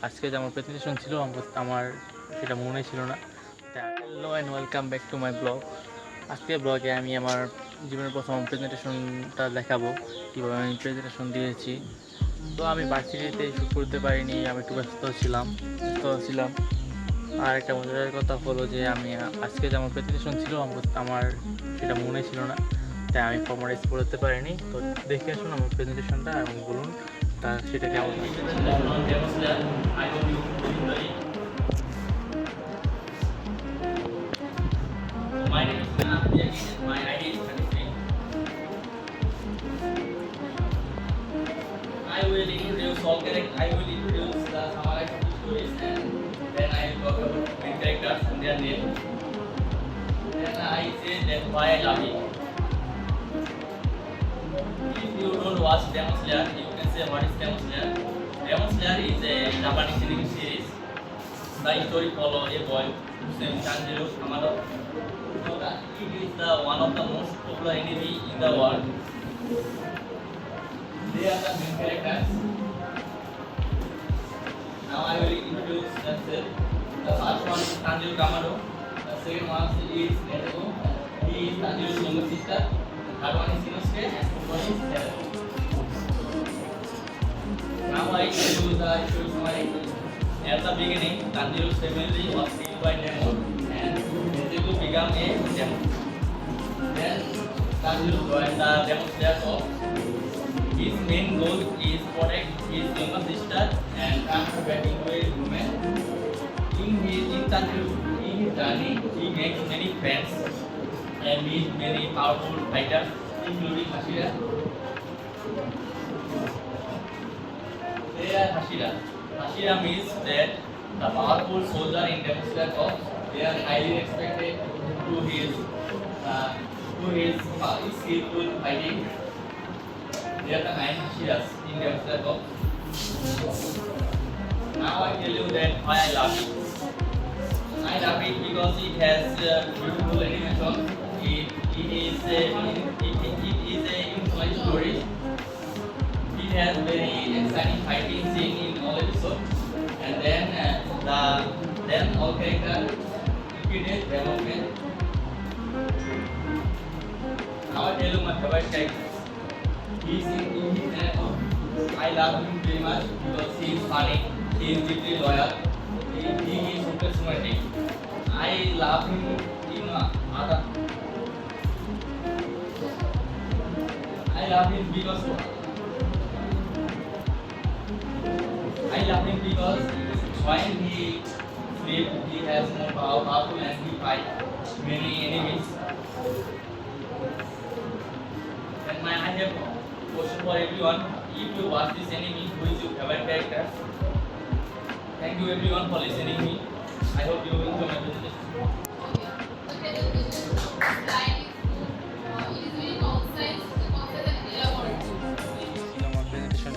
আজকে যে আমার প্রেজেন্টেশন ছিল আমার সেটা মনে ছিল না। Hello and welcome back to my blog. আজকের ব্লগে আমি আমার জীবনের প্রথম প্রেজেন্টেশনটা দেখাবো, কীভাবে আমি প্রেজেন্টেশন দিয়েছি। তো আমি ভার্সিটিতে শ্যুট করতে পারিনি, আমি একটু ব্যস্ত ছিলাম। আর একটা মজার কথা হলো যে আমি আজকে যে আমার প্রেজেন্টেশন ছিল আমার সেটা মনে ছিল না, তাই আমি ফর্মালাইজ করতে পারিনি। তো দেখে আসুন আমার প্রেজেন্টেশনটা এবং বলুন সেটা কেমন হয়েছে। My name is Anand. My ID is 33. I will introduce all characters. I will introduce the summarize of the stories, and then I will talk about main characters and their name. Then I say that why I love it. If you don't watch Demon Slayer, you can say what is Demon Slayer. Demon Slayer is a Japanese anime series. The story follows a boy whose name is Tanjiro Kamado. So it is one of the most popular anime in the world. They are the main characters. Now I will introduce themselves. The first one is Tanjiro Kamado. The second one is Nezuko. He is Tanjiro's younger sister. The third one is Inosuke, and fourth one is Nezuko. Now I tell you the story summary. At the beginning, Tanjiro's family was killed by demon, and Nezuko became a demon. Then Tanjiro joined the Demon Slayer Corps. His main goal is protect his younger sister and turn her back into a woman. In his journey, he makes many friends and meets many powerful fighters, including Hashira. They are Hashira. Hashira means that the powerful soldier in Demon Slayer Corps. They are highly respected to his skillful fighting. They are the 9 Hashiras in Demon Slayer Corps. Now I tell you that why I love it. I love it because it has beautiful animation. It is a influential story. It has very exciting fighting scene in all episodes, and then all characters repeated development. Now I tell you my favorite character. He is in his character. I love him very much because he is funny. He is deeply loyal. He is super sympathetic. I love him in other. I love him because when he sleeps, he has more powerful and he fight many enemies. And I have a question for everyone. If you watch this anime, who is your favorite character? Thank you everyone for listening me. I hope you enjoy my presentation. আমার presentation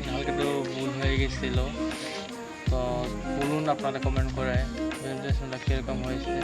হালকা একটু ভুল হয়ে গেছিলো। তো বলুন আপনারা comment করে প্রেজেন্টেশনটা কীরকম হয়েছে।